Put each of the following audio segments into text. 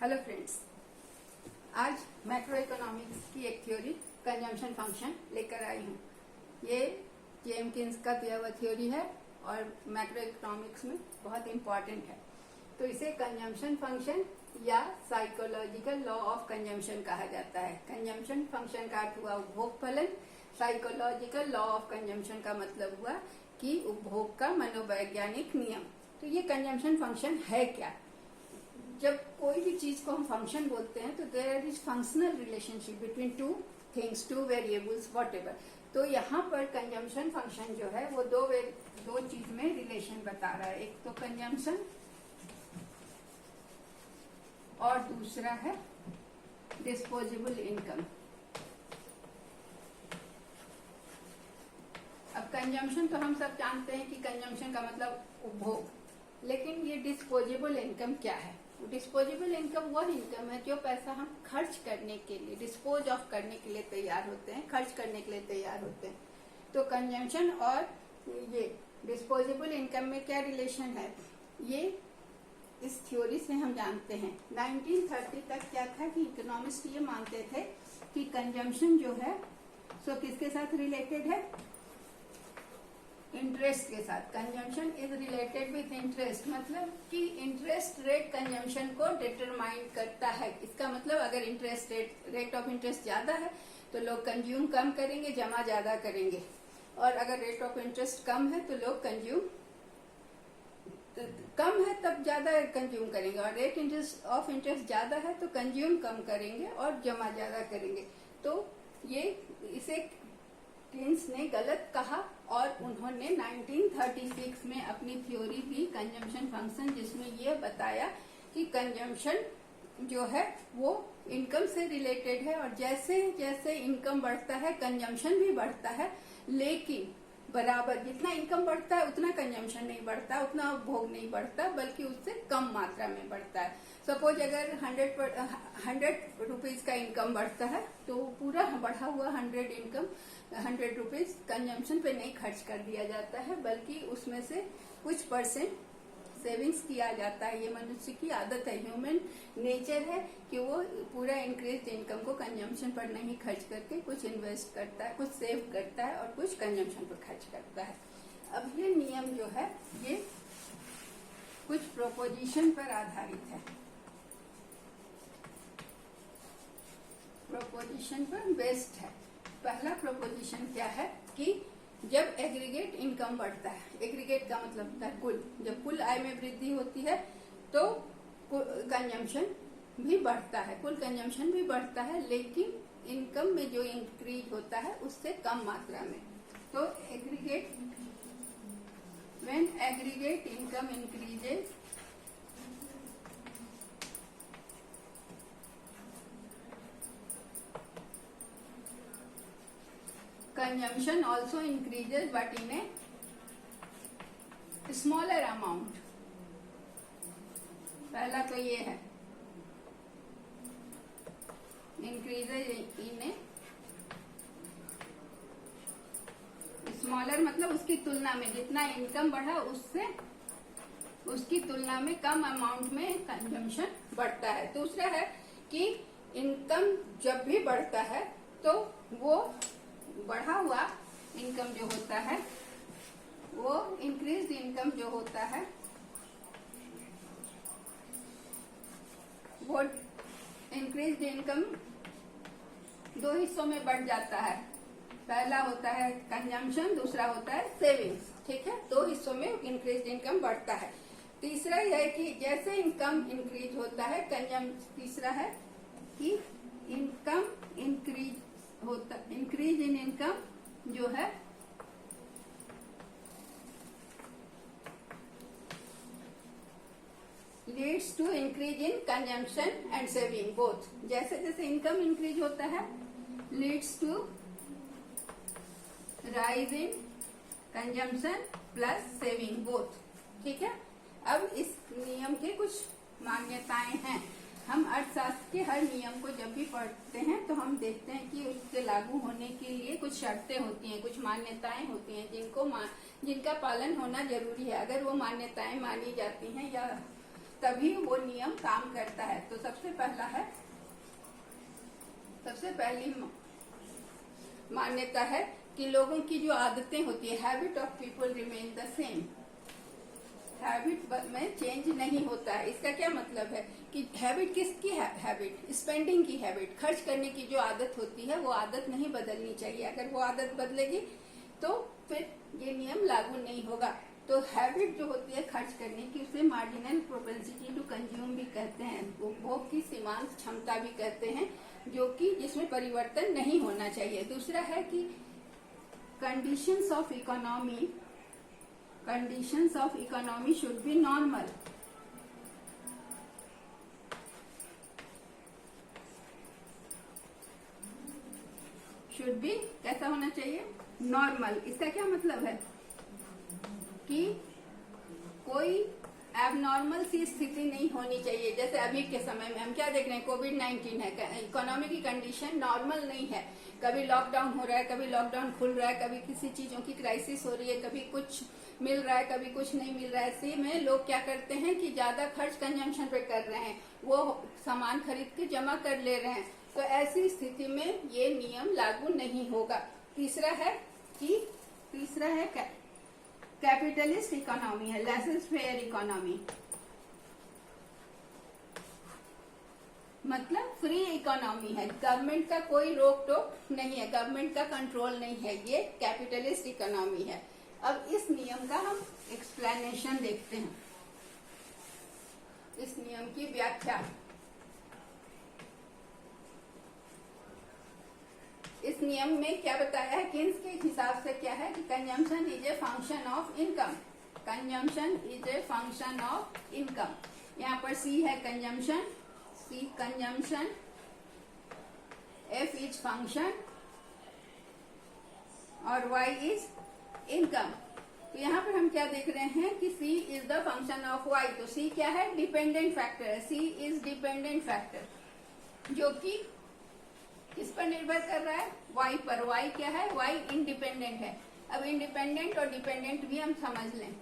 Hello friends, आज macro economics की एक थ्योरी कंजम्पशन फंक्शन लेकर आई हूँ। ये जेम्किंस का दिया हुआ थ्योरी है और मैक्रो इकोनॉमिक्स में बहुत इम्पॉर्टेंट है। तो इसे कंजम्पशन फंक्शन या साइकोलॉजिकल लॉ ऑफ कंजम्पशन कहा जाता है। कंजम्पशन फंक्शन का अर्थ हुआ उपभोग फलन, साइकोलॉजिकल लॉ ऑफ कंजम्पशन का मतलब हुआ कि उपभोग का मनोवैज्ञानिक नियम। तो ये कंजम्पशन फंक्शन है क्या? जब कोई भी चीज को हम फंक्शन बोलते हैं तो there is functional relationship between two things, two variables, whatever. तो यहाँ पर कंजम्पशन फंक्शन जो है वो दो चीज में रिलेशन बता रहा है। एक तो कंजम्पशन और दूसरा है डिस्पोजेबल इनकम। अब कंजम्पशन तो हम सब जानते हैं कि कंजम्पशन का मतलब उपभोग, लेकिन ये डिस्पोजेबल इनकम क्या है? डिस्पोजेबल इनकम वह इनकम है जो पैसा हम खर्च करने के लिए, डिस्पोज ऑफ करने के लिए तैयार होते हैं, खर्च करने के लिए तैयार होते हैं। तो कंजम्पशन और ये डिस्पोजेबल इनकम में क्या रिलेशन है, ये इस थ्योरी से हम जानते हैं। 1930 तक क्या था कि इकोनॉमिस्ट ये मानते थे कि कंजम्पशन जो है सो किसके साथ रिलेटेड है? इंटरेस्ट के साथ। Consumption is related with interest, मतलब कि इंटरेस्ट रेट कंजम्पशन को डिटरमाइन करता है। इसका मतलब अगर इंटरेस्ट रेट ऑफ इंटरेस्ट ज्यादा है तो लोग कंज्यूम कम करेंगे, जमा ज्यादा करेंगे, और अगर रेट ऑफ इंटरेस्ट कम है तो लोग कंज्यूम कम है तब ज्यादा कंज्यूम करेंगे, और रेट ऑफ इंटरेस्ट ज्यादा है तो कंज्यूम कम करेंगे और जमा ज्यादा करेंगे। तो ये इसे केन्स ने गलत कहा और उन्होंने 1936 में अपनी थ्योरी दी कंजम्पशन फंक्शन, जिसमें यह बताया कि कंजम्पशन जो है वो इनकम से रिलेटेड है, और जैसे जैसे इनकम बढ़ता है कंजम्पशन भी बढ़ता है, लेकिन बराबर जितना इनकम बढ़ता है उतना कंजम्पशन नहीं बढ़ता, उतना उपभोग नहीं बढ़ता, बल्कि उससे कम मात्रा में बढ़ता है। सपोज अगर 100 रुपीज का इनकम बढ़ता है तो पूरा बढ़ा हुआ 100 रुपीज कंजम्पशन पे नहीं खर्च कर दिया जाता है, बल्कि उसमें से कुछ परसेंट सेविंग्स किया जाता है। ये मनुष्य की आदत है, ह्यूमन नेचर है कि वो पूरा इंक्रीज इनकम को कंजम्पशन पर नहीं खर्च करके कुछ इन्वेस्ट करता है, कुछ सेव करता है और कुछ कंजम्पशन पर खर्च करता है। अब ये नियम जो है ये कुछ प्रोपोजिशन पर आधारित है, प्रोपोजिशन पर बेस्ड है। पहला प्रोपोजिशन क्या है कि जब एग्रीगेट इनकम बढ़ता है, एग्रीगेट का मतलब होता है कुल, जब कुल आय में वृद्धि होती है तो कंजम्पशन भी बढ़ता है, कुल कंजम्पशन भी बढ़ता है, लेकिन इनकम में जो इंक्रीज होता है उससे कम मात्रा में। तो aggregate, when aggregate income increases consumption also increases but in a smaller amount। पहला तो ये है increases in a smaller, मतलब उसकी तुलना में जितना इनकम बढ़ा उससे उसकी तुलना में कम अमाउंट में कंजम्पशन बढ़ता है। दूसरा है कि इनकम जब भी बढ़ता है तो वो बढ़ा हुआ इनकम जो होता है, वो इंक्रीज इनकम जो होता है वो इंक्रीज इनकम दो हिस्सों में बढ़ जाता है। पहला होता है कंजम्पशन, दूसरा होता है सेविंग्स। ठीक है, दो हिस्सों में इंक्रीज इनकम बढ़ता है। तीसरा यह है कि जैसे इनकम इंक्रीज होता है तीसरा है कि इनकम इंक्रीज होता, इंक्रीज इन इनकम जो है leads to increase in consumption and saving both. जैसे जैसे इनकम इंक्रीज होता है leads to rise in consumption plus saving both. ठीक है, अब इस नियम के कुछ मान्यताएं हैं। हम अर्थशास्त्र के हर नियम को जब भी पढ़ते हैं तो हम देखते हैं कि उसके लागू होने के लिए कुछ शर्तें होती हैं, कुछ मान्यताएं होती हैं जिनका पालन होना जरूरी है। अगर वो मान्यताएं मानी जाती हैं या तभी वो नियम काम करता है। तो सबसे पहली मान्यता है कि लोगों की जो आदतें होती है, habit of people remain the same, habit में चेंज नहीं होता है। इसका क्या मतलब है कि हैबिट किसकी है? हैबिट स्पेंडिंग की हैबिट, खर्च करने की जो आदत होती है वो आदत नहीं बदलनी चाहिए। अगर वो आदत बदलेगी तो फिर ये नियम लागू नहीं होगा। तो हैबिट जो होती है खर्च करने की, उसे मार्जिनल प्रोपेंसिटी टू कंज्यूम भी कहते हैं, उपभोग की सीमांत क्षमता भी कहते हैं, जो कि जिसमें परिवर्तन नहीं होना चाहिए। दूसरा है कि conditions of economy should be normal. Should be कैसा होना चाहिए? नॉर्मल। इसका क्या मतलब है कि कोई एबनॉर्मल सी स्थिति नहीं होनी चाहिए। जैसे अभी के समय में हम क्या देख रहे हैं, कोविड-19 है, इकोनॉमी की कंडीशन नॉर्मल नहीं है। कभी लॉकडाउन हो रहा है, कभी लॉकडाउन खुल रहा है, कभी किसी चीजों की क्राइसिस हो रही है, कभी कुछ मिल रहा है, कभी कुछ नहीं मिल रहा है। ऐसे में लोग क्या करते हैं कि ज्यादा खर्च कंजम्पशन पे कर रहे हैं, वो सामान खरीद के जमा कर ले रहे हैं। तो ऐसी स्थिति में ये नियम लागू नहीं होगा। तीसरा है कैपिटलिस्ट इकोनॉमी है, लेसर फेयर इकोनॉमी, मतलब फ्री इकोनॉमी है, गवर्नमेंट का कोई रोक टोक नहीं है, गवर्नमेंट का कंट्रोल नहीं है, ये कैपिटलिस्ट इकोनॉमी है। अब इस नियम का हम एक्सप्लेनेशन देखते हैं, इस नियम की व्याख्या। इस नियम में क्या बताया है, किन्स के हिसाब से क्या है कि consumption is a function of income, consumption is a function of income. यहाँ पर सी है कंजम्पशन, एफ इज फंक्शन और वाई इज इनकम। तो यहाँ पर हम क्या देख रहे हैं कि C is the function of Y. तो सी क्या है? डिपेंडेंट फैक्टर है, सी इज डिपेंडेंट फैक्टर, जो कि किस पर निर्भर कर रहा है? वाई पर। वाई क्या है? वाई इंडिपेंडेंट है। अब इंडिपेंडेंट और डिपेंडेंट भी हम समझ लें।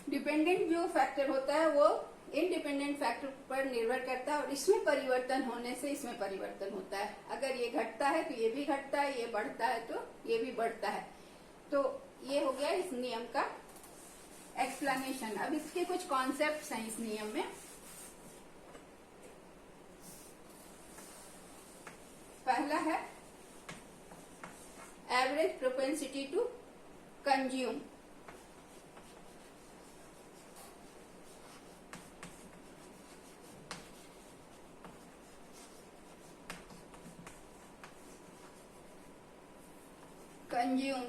डिपेंडेंट जो फैक्टर होता है वो इंडिपेंडेंट फैक्टर पर निर्भर करता है और इसमें परिवर्तन होने से इसमें परिवर्तन होता है। अगर ये घटता है तो ये भी घटता है, ये बढ़ता है तो ये भी बढ़ता है। तो ये हो गया इस नियम का एक्सप्लेनेशन। अब इसके कुछ कॉन्सेप्ट्स हैं इस नियम में। पहला है एवरेज प्रोपेंसिटी टू कंज्यूम।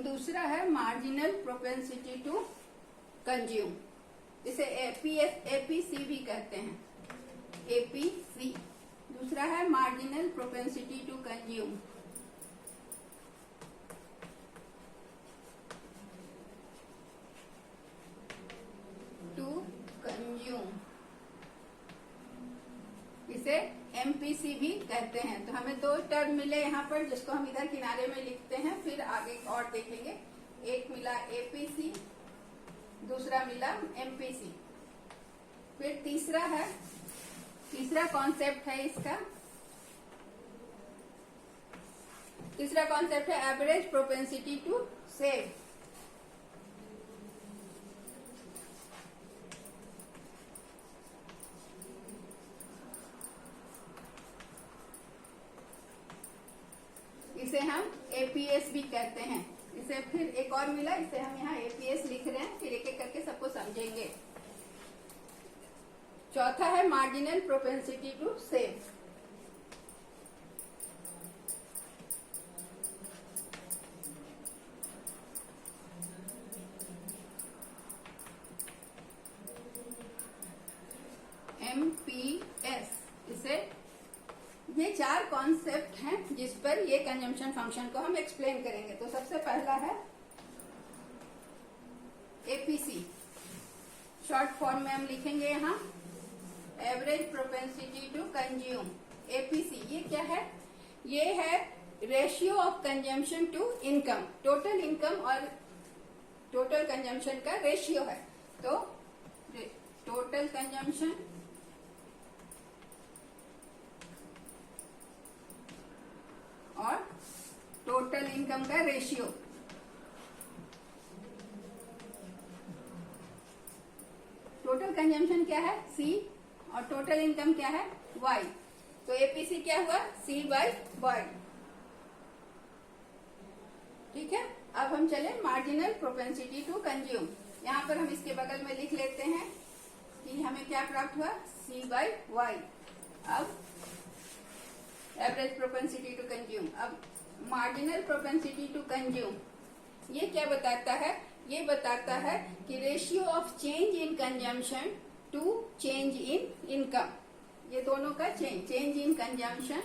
दूसरा है मार्जिनल प्रोपेंसिटी टू कंज्यूम, इसे एपीसी भी कहते हैं, एपीसी। दूसरा है मार्जिनल प्रोपेंसिटी टू कंज्यूम। इसे एमपीसी भी कहते हैं। तो हमें दो टर्म मिले यहाँ पर, जिसको हम इधर किनारे में लिखते हैं, फिर आगे और देखेंगे। एक मिला एपीसी, दूसरा मिला एमपीसी। फिर तीसरा कॉन्सेप्ट है इसका, तीसरा कॉन्सेप्ट है एवरेज प्रोपेंसिटी टू सेव। इसे हम एपीएस भी कहते हैं। इसे फिर एक और मिला, इसे हम यहाँ एपीएस लिख रहे हैं, फिर एक एक करके सबको समझेंगे। चौथा है marginal propensity to save. MPS. इसे ये चार कॉन्सेप्ट हैं जिस पर ये कंजम्पशन फंक्शन को हम एक्सप्लेन करेंगे। तो सबसे पहला है एपीसी, शॉर्ट फॉर्म में हम लिखेंगे यहाँ average propensity to consume, APC. ये क्या है? ये है ratio of consumption to income, total income और टोटल कंजम्पशन का रेशियो है। तो टोटल कंजम्पशन और टोटल इनकम का रेशियो। टोटल कंजम्पशन क्या है? C और टोटल इनकम क्या है? Y। तो एपीसी क्या हुआ? C/Y। ठीक है। अब हम चले मार्जिनल प्रोपेंसिटी टू कंज्यूम। यहाँ पर हम इसके बगल में लिख लेते हैं कि हमें क्या प्राप्त हुआ? C/Y। अब एवरेज प्रोपेंसिटी टू कंज्यूम। अब मार्जिनल प्रोपेंसिटी टू कंज्यूम ये क्या बताता है? ये बताता है कि ratio of change in consumption to change in income, ये दोनों का चेंज इन कंजम्पशन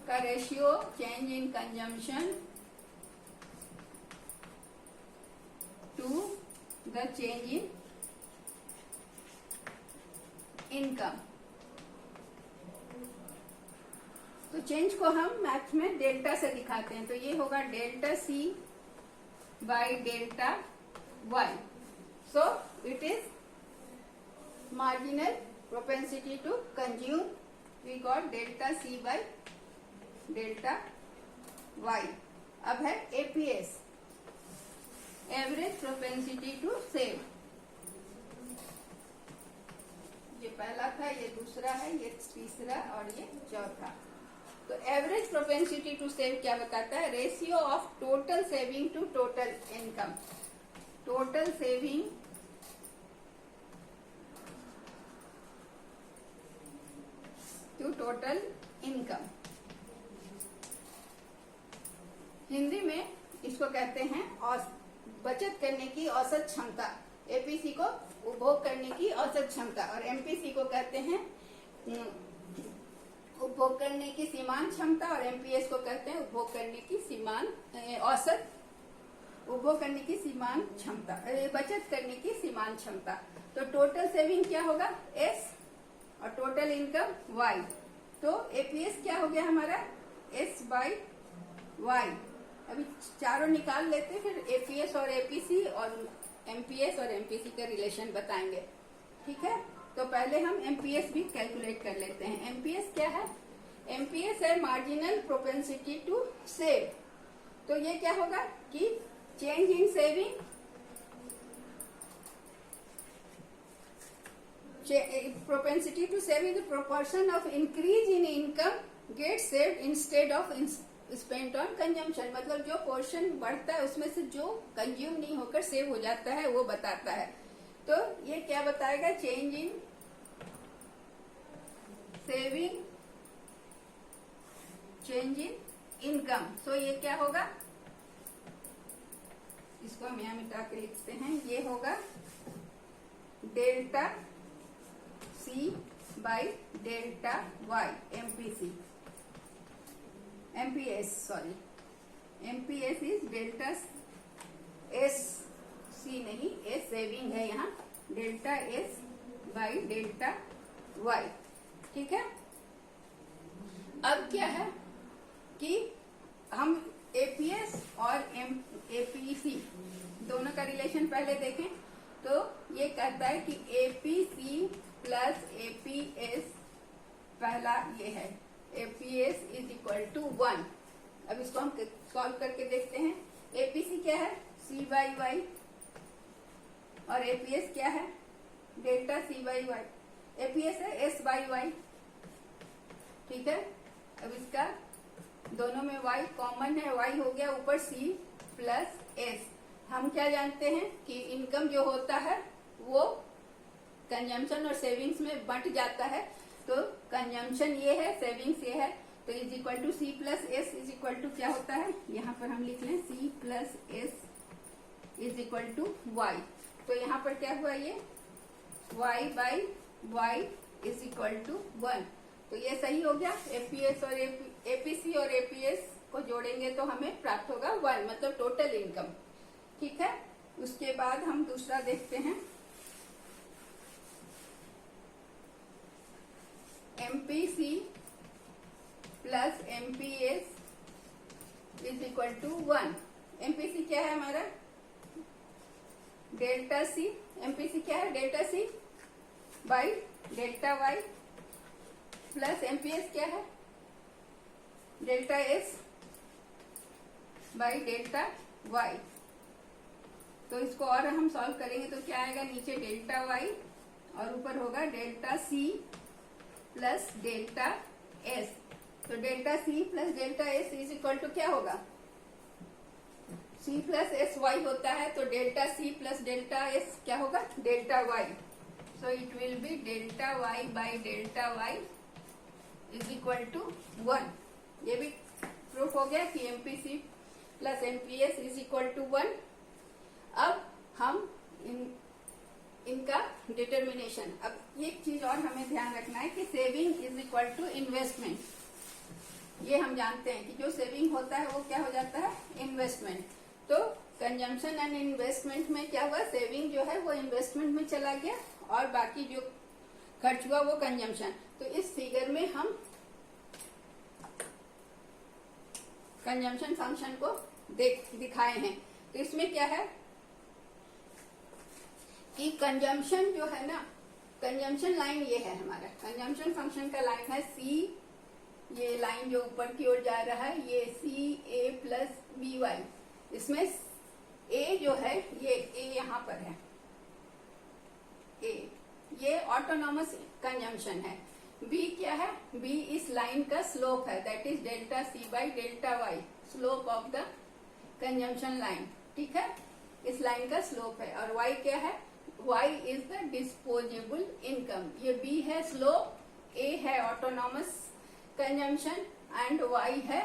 का ratio, change in consumption to the change in income. तो चेंज को हम मैथ में डेल्टा से दिखाते हैं, तो ये होगा delta C by delta Y। So it is marginal propensity to consume, we got delta C by delta Y। अब है APS, average propensity to save। ये पहला था, ये दूसरा है, ये तीसरा और ये चौथा। तो एवरेज प्रोपेंसिटी टू सेव क्या बताता है? Ratio of total saving to total income. Total saving to total income. Hindi में इसको कहते हैं बचत करने की औसत क्षमता। एपीसी को उपभोग करने की औसत क्षमता और एमपीसी को कहते हैं उपभोग करने की सीमांत क्षमता और एमपीएस को कहते हैं उपभोग करने की सीमांत औसत उपभोग करने की सीमांत क्षमता, बचत करने की सीमांत क्षमता। तो टोटल सेविंग क्या होगा? S और टोटल इनकम Y। तो एपीएस क्या हो गया हमारा? S/Y। अभी चारों निकाल लेते हैं, फिर एपीएस और एपीसी और एमपीएस और एमपीसी का रिलेशन बताएंगे। ठीक है। तो पहले हम एमपीएस भी कैलकुलेट कर लेते हैं। एमपीएस क्या है? एमपीएस है मार्जिनल प्रोपेंसिटी टू सेव। तो ये क्या होगा कि change in saving, propensity to save is the proportion of increase in income get saved instead of spent on consumption। मतलब जो पोर्शन बढ़ता है उसमें से जो कंज्यूम नहीं होकर सेव हो जाता है वो बताता है। तो ये क्या बताएगा? Change in saving, change in income. So ये क्या होगा? इसको हम यहाँ मिटा के लिखते हैं। ये होगा delta C by delta Y। MPS sorry, MPS is delta S, C नहीं, S सेविंग है यहाँ, delta S by delta Y। ठीक है। अब क्या है कि हम APS और APC दोनों का रिलेशन पहले देखें। तो ये कहता है कि APC प्लस APS, पहला ये है APS इज इक्वल टू 1। अब इसको हम सॉल्व करके देखते हैं। APC क्या है? C/Y और APS क्या है? Delta C/Y। APS है S/Y। ठीक है। अब इसका दोनों में Y कॉमन है, Y हो गया ऊपर C प्लस S। हम क्या जानते हैं कि इनकम जो होता है वो कंजम्पशन और सेविंग्स में बंट जाता है। तो कंजम्पशन ये है, सेविंग्स ये है, तो is equal to C plus S is equal to क्या होता है? यहाँ पर हम लिख लें C plus S is equal to Y। तो यहाँ पर क्या हुआ? ये Y by Y is equal to 1। तो ये सही हो गया। एपीएस और एपीसी और एपीएस को जोड़ेंगे तो हमें प्राप्त होगा 1, मतलब टोटल इनकम। ठीक है। उसके बाद हम दूसरा देखते हैं। MPC plus MPS is equal to 1। MPC क्या है हमारा? Delta C। एमपीसी क्या है, delta C by delta Y plus MPS क्या है, delta S by delta Y. तो इसको और हम सॉल्व करेंगे तो क्या आएगा, नीचे डेल्टा वाई और ऊपर होगा delta C plus delta S. तो delta C plus delta S is equal to क्या होगा, सी प्लस एस वाई होता है, तो delta C plus delta S क्या होगा, delta Y. So it will be delta Y by delta Y is equal to 1। ये भी proof हो गया कि MPC plus MPS is equal to 1। अब हम इनका डिटर्मिनेशन, अब एक चीज और हमें ध्यान रखना है कि saving is equal to investment. ये हम जानते हैं कि जो सेविंग होता है वो क्या हो जाता है, इन्वेस्टमेंट। तो कंजम्पशन एंड इन्वेस्टमेंट में क्या हुआ, सेविंग जो है वो इन्वेस्टमेंट में चला गया और बाकी जो खर्च हुआ वो कंजम्पशन। तो इस फिगर में हम कंजम्पशन फंक्शन को दिखाए हैं। तो इसमें क्या है कि कंजम्पशन जो है ना, कंजम्पशन लाइन ये है हमारा, कंजम्पशन फंक्शन का लाइन है सी, ये लाइन जो ऊपर की ओर जा रहा है ये सी ए प्लस बी वाई। इसमें ए जो है ये ए यहाँ पर है, ए ये ऑटोनॉमस कंजम्पशन है। बी क्या है, बी इस लाइन का स्लोप है, that is delta C by delta Y, slope of the consumption line. ठीक है, इस लाइन का स्लोप है। और वाई क्या है, Y is the disposable income. ये बी है स्लोप, ए है ऑटोनॉमस कंजम्पशन एंड वाई है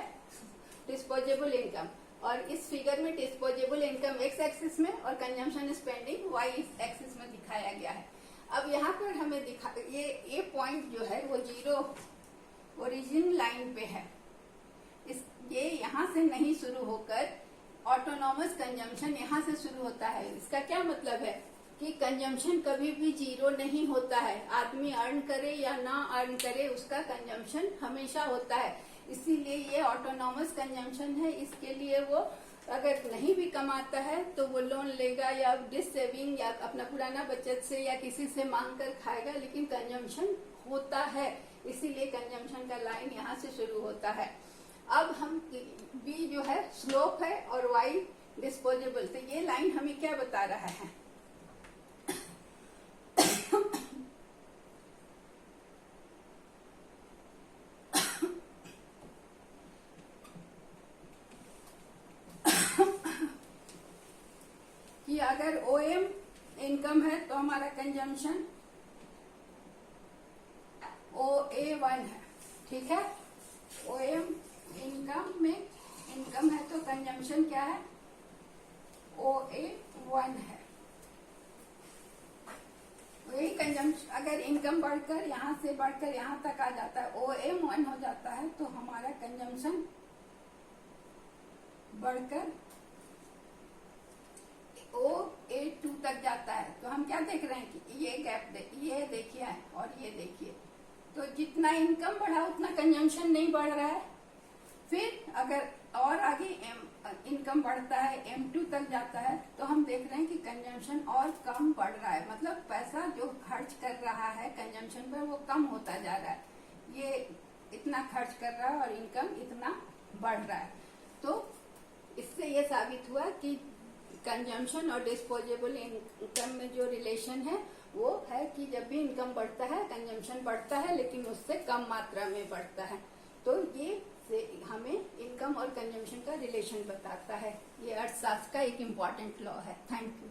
डिस्पोजेबल इनकम। और इस फिगर में डिस्पोजेबल इनकम एक्स एक्सिस में और कंजम्पशन स्पेंडिंग वाई एक्सिस में दिखाया गया है। अब यहाँ पर हमें ये पॉइंट जो है वो जीरो ओरिजिन लाइन पे है। ये यहाँ से नहीं शुरू होकर ऑटोनॉमस कंजम्पशन यहाँ से शुरू होता है। इसका क्या मतलब है कि कंजम्पशन कभी भी जीरो नहीं होता है। आदमी अर्न करे या ना अर्न करे उसका कंजम्पशन हमेशा होता है। इसीलिए ये ऑटोनॉमस कंजम्पशन है। इसके लिए वो अगर नहीं भी कमाता है तो वो लोन लेगा या डिस सेविंग या अपना पुराना बचत से या किसी से मांग कर खाएगा, लेकिन कंजम्पशन होता है। इसीलिए कंजम्पशन का लाइन यहाँ से शुरू होता है। अब हम बी जो है स्लोप है और वाई डिस्पोजेबल, तो ये लाइन हमें क्या बता रहा है कि अगर ओएम इनकम है तो हमारा कंजम्पशन OA1 है। ठीक है, ओएम इनकम में इनकम है तो कंजम्पशन क्या है, OA1 है। वही कंजम्पशन अगर इनकम बढ़कर यहाँ से बढ़कर यहाँ तक आ जाता है, OM1 हो जाता है, तो हमारा कंजम्पशन बढ़कर OA2 तक जाता है। तो हम क्या देख रहे हैं कि ये गैप ये देखिए और ये देखिए, तो जितना इनकम बढ़ा उतना कंजम्पशन नहीं बढ़ रहा है। फिर अगर और आगे इनकम बढ़ता है, M2 तक जाता है, तो हम देख रहे हैं कि कंजम्पशन और कम बढ़ रहा है। मतलब पैसा जो खर्च कर रहा है कंजम्पशन पर वो कम होता जा रहा है। ये इतना खर्च कर रहा है और इनकम इतना बढ़ रहा है। तो इससे ये साबित हुआ कि कंजम्पशन और डिस्पोजेबल इनकम में जो रिलेशन है वो है कि जब भी इनकम बढ़ता है कंजम्पशन बढ़ता है, लेकिन उससे कम मात्रा में बढ़ता है। तो ये हमें इनकम और कंजम्पशन का रिलेशन बताता है। ये अर्थशास्त्र का एक इम्पॉर्टेंट लॉ है। Thank you.